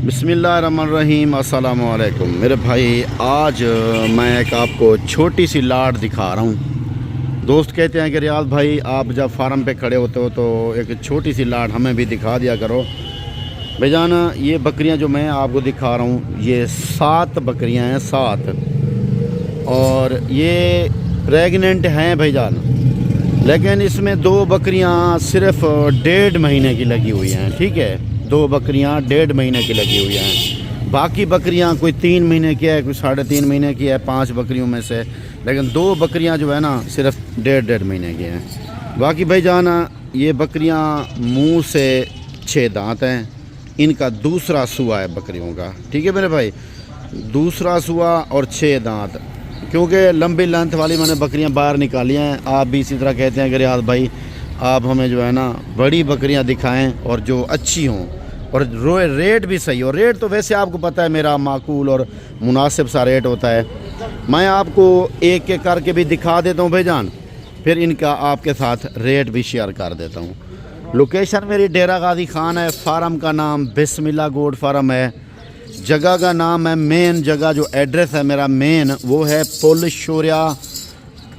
बिस्मिल्लाहिर्रहमानिर्रहीम। अस्सलाम वालेकुम मेरे भाई। आज मैं एक आपको छोटी सी लाट दिखा रहा हूँ। दोस्त कहते हैं कि रियाज भाई आप जब फार्म पे खड़े होते हो तो एक छोटी सी लाट हमें भी दिखा दिया करो। भाईजान ये बकरियाँ जो मैं आपको दिखा रहा हूँ ये 7 बकरियाँ हैं, 7, और ये प्रेग्नेंट हैं भाईजान। लेकिन इसमें 2 बकरियाँ सिर्फ 1.5 महीने की लगी हुई हैं, ठीक है। 2 बकरियाँ 1.5 महीने की लगी हुई हैं। बाकी बकरियाँ कोई 3 महीने की है, कोई 3.5 महीने की है, 5 बकरियों में से। लेकिन 2 बकरियाँ जो है ना सिर्फ 1.5 महीने की हैं। बाकी भाईजान ये बकरियाँ मुंह से 6 दांत हैं। इनका दूसरा सुआ है बकरियों का, ठीक है मेरे भाई। दूसरा सुआ और 6 दांत, क्योंकि लंबी लेंथ वाली मैंने बकरियां बाहर निकाली हैं। आप भी इसी तरह कहते हैं कि रियाज भाई आप हमें जो है ना बड़ी बकरियां दिखाएं और जो अच्छी हों और रेट भी सही हो। रेट तो वैसे आपको पता है मेरा माकूल और मुनासिब सा रेट होता है। मैं आपको एक एक करके भी दिखा देता हूँ भाईजान, फिर इनका आपके साथ रेट भी शेयर कर देता हूँ। लोकेशन मेरी डेरा गाजी खान है। फार्म का नाम बिस्मिल्लाह गोट फार्म है। जगह का नाम है, मेन जगह जो एड्रेस है मेरा मेन वो है पुल शोरिया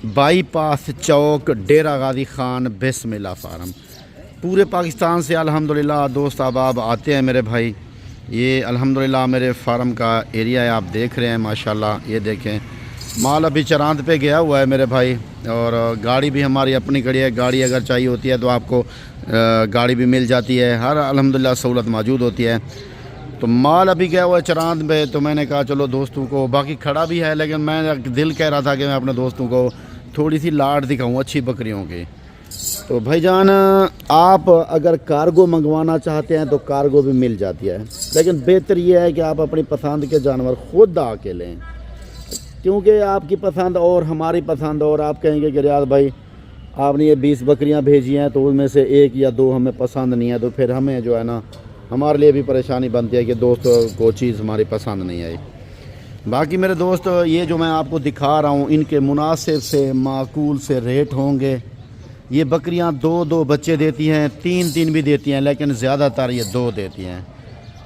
बाईपास चौक, डेरा गाजी खान, बिस्मिल्लाह फार्म। पूरे पाकिस्तान से अल्हम्दुलिल्लाह दोस्त अब आते हैं मेरे भाई। ये अल्हम्दुलिल्लाह मेरे फार्म का एरिया है, आप देख रहे हैं माशाल्लाह। ये देखें माल अभी चरांद पे गया हुआ है मेरे भाई, और गाड़ी भी हमारी अपनी खड़ी है। गाड़ी अगर चाहिए होती है तो आपको गाड़ी भी मिल जाती है। हर अल्हम्दुलिल्लाह सहूलत मौजूद होती है। तो माल अभी गया हुआ है चरांद पे, तो मैंने कहा चलो दोस्तों को, बाकी खड़ा भी है लेकिन मैं दिल कह रहा था कि मैं अपने दोस्तों को थोड़ी सी लाट दिखाऊं अच्छी बकरियों की। तो भाईजान आप अगर कार्गो मंगवाना चाहते हैं तो कार्गो भी मिल जाती है, लेकिन बेहतर ये है कि आप अपनी पसंद के जानवर खुद आके लें, क्योंकि आपकी पसंद और हमारी पसंद और। आप कहेंगे कि रियाज भाई आपने ये 20 बकरियां भेजी हैं तो उनमें से 1 या 2 हमें पसंद नहीं है, तो फिर हमें जो है ना हमारे लिए भी परेशानी बनती है कि दोस्तों को चीज़ हमारी पसंद नहीं आई। बाकी मेरे दोस्त ये जो मैं आपको दिखा रहा हूँ इनके मुनासिब से माकूल से रेट होंगे। ये बकरियाँ 2-2 बच्चे देती हैं, 3-3 भी देती हैं, लेकिन ज़्यादातर ये 2 देती हैं।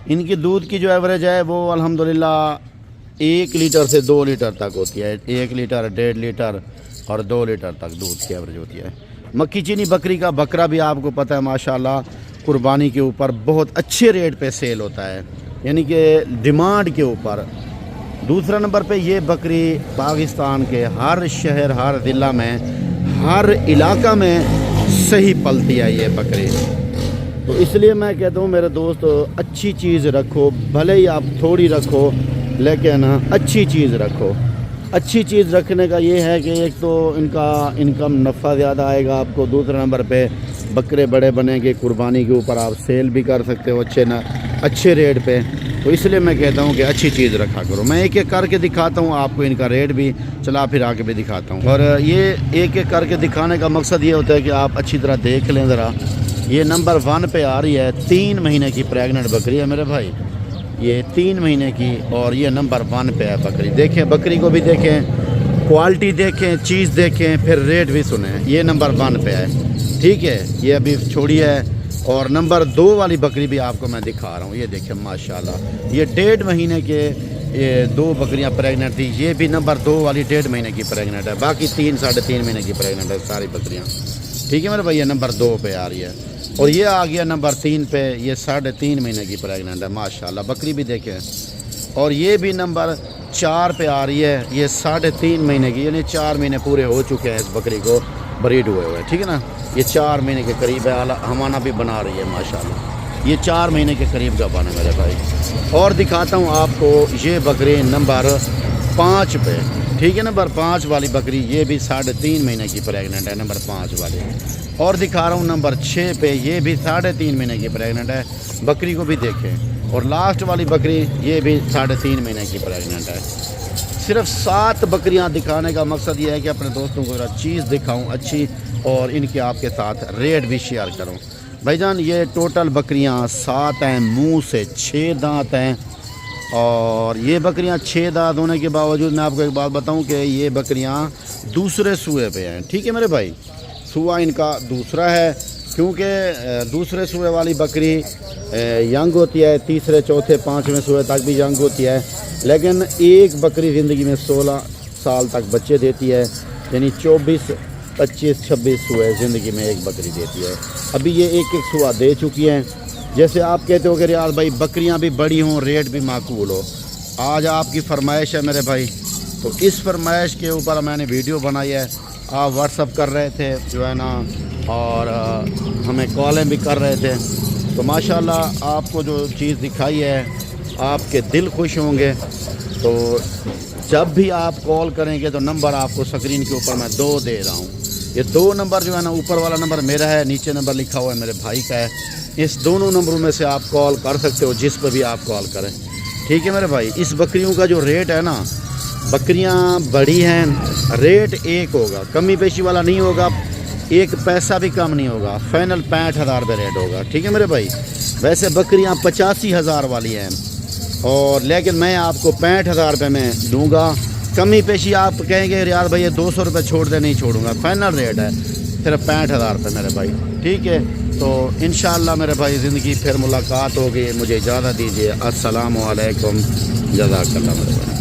इनकी दूध की जो एवरेज है वो अल्हम्दुलिल्लाह 1 लीटर से 2 लीटर तक होती है। 1 लीटर, 1.5 लीटर और 2 लीटर तक दूध की एवरेज होती है। मक्खी चीनी बकरी का बकरा भी आपको पता है माशाल्लाह कुर्बानी के ऊपर बहुत अच्छे रेट पे सेल होता है, यानी कि डिमांड के ऊपर। दूसरा नंबर पे ये बकरी पाकिस्तान के हर शहर, हर ज़िला में, हर इलाका में सही पलती है ये बकरी। तो इसलिए मैं कहता हूँ मेरे दोस्त अच्छी चीज़ रखो, भले ही आप थोड़ी रखो लेकिन अच्छी चीज़ रखो। अच्छी चीज़ रखने का ये है कि एक तो इनका इनकम नफ़ा ज़्यादा आएगा आपको। दूसरा नंबर पे बकरे बड़े बनेंगे, कुर्बानी के ऊपर आप सेल भी कर सकते हो अच्छे रेट पे। तो इसलिए मैं कहता हूँ कि अच्छी चीज़ रखा करो। मैं एक एक करके दिखाता हूँ आपको, इनका रेट भी चला फिर आके भी दिखाता हूँ। और ये एक एक करके दिखाने का मकसद ये होता है कि आप अच्छी तरह देख लें ज़रा। ये नंबर 1 पे आ रही है, 3 महीने की प्रेगनेंट बकरी है मेरे भाई। ये 3 महीने की और ये नंबर 1 पे है बकरी। देखें बकरी को भी देखें, क्वालिटी देखें, चीज़ देखें, फिर रेट भी सुनें। ये नंबर 1 पे है, ठीक है। ये अभी छोड़ी है। और नंबर 2 वाली बकरी भी आपको मैं दिखा रहा हूँ। ये देखें माशाल्लाह, ये 1.5 महीने के ये 2 बकरियाँ प्रेग्नेंट थी। ये भी नंबर 2 वाली 1.5 महीने की प्रेग्नेंट है। बाकी 3-3.5 महीने की प्रेग्नेंट है सारी बकरियाँ, ठीक है मेरे भाई। ये नंबर 2 पे आ रही है। और ये आ गया नंबर 3 पे, ये 3.5 महीने की प्रेग्नेंट है माशाल्लाह। बकरी भी देखें। और ये भी नंबर 4 पे आ रही है, ये 3.5 महीने की, यानी 4 महीने पूरे हो चुके हैं इस बकरी को ब्रीड हुए हुए, ठीक है ना। ये 4 महीने के करीब है, हमाना भी बना रही है माशाल्लाह। ये 4 महीने के करीब का बना मेरे भाई। और दिखाता हूँ आपको ये बकरी नंबर 5 पे, ठीक है। नंबर 5 वाली बकरी ये भी 3.5 महीने की प्रेग्नेंट है, नंबर 5 वाली। और दिखा रहा हूँ नंबर 6 पे, ये भी 3.5 महीने की प्रेग्नेंट है। बकरी को भी देखें। और लास्ट वाली बकरी ये भी 3.5 महीने की प्रेग्नेंट है। सिर्फ 7 बकरियां दिखाने का मकसद ये है कि अपने दोस्तों को ज़रा चीज़ दिखाऊं अच्छी, और इनके आपके साथ रेट भी शेयर करूं। भाईजान ये टोटल बकरियां 7 हैं, मुंह से 6 दांत हैं। और ये बकरियां 6 दांत होने के बावजूद मैं आपको एक बात बताऊं कि ये बकरियां दूसरे सूए पे हैं, ठीक है मेरे भाई। सूआ इनका दूसरा है کیونکہ دوسرے سوئے والی بکری ینگ ہوتی ہے، تیسرے چوتھے پانچویں سوئے تک بھی ینگ ہوتی ہے، لیکن ایک بکری زندگی میں 16 سال تک بچے دیتی ہے، یعنی 24 25 26 سوئے زندگی میں ایک بکری دیتی ہے۔ ابھی یہ ایک سوا دے چکی ہیں۔ جیسے آپ کہتے ہو کہ ریاض بھائی بکریاں بھی بڑی ہوں، ریٹ بھی معقول ہو، آج آپ کی فرمائش ہے میرے بھائی، تو اس فرمائش کے اوپر میں نے ویڈیو بنائی ہے۔ آپ واٹس اپ کر رہے تھے جو ہے نا، اور ہمیں کالیں بھی کر رہے تھے، تو ماشاءاللہ آپ کو جو چیز دکھائی ہے آپ کے دل خوش ہوں گے۔ تو جب بھی آپ کال کریں گے تو نمبر آپ کو سکرین کے اوپر میں 2 دے رہا ہوں۔ یہ 2 نمبر جو ہے نا، اوپر والا نمبر میرا ہے، نیچے نمبر لکھا ہوا ہے میرے بھائی کا ہے۔ اس دونوں نمبروں میں سے آپ کال کر سکتے ہو، جس پہ بھی آپ کال کریں، ٹھیک ہے میرے بھائی۔ اس بکریوں کا جو ریٹ ہے نا، بکریاں بڑی ہیں، ریٹ ایک ہوگا، کمی بیشی والا نہیں ہوگا، ایک پیسہ بھی کم نہیں ہوگا، فائنل 65,000 روپے ریٹ ہوگا، ٹھیک ہے میرے بھائی۔ ویسے بکریاں 85,000 والی ہیں، اور لیکن میں آپ کو 65,000 روپے میں دوں گا۔ کمی پیشی آپ کہیں گے ریاض بھائی یہ 200 روپے چھوڑ دے، نہیں چھوڑوں گا، فائنل ریٹ ہے صرف 65,000 روپے میرے بھائی، ٹھیک ہے۔ تو انشاءاللہ میرے بھائی زندگی پھر ملاقات ہوگی، مجھے اجازت دیجیے، السلام علیکم، جزاک اللہ میرے بھائی۔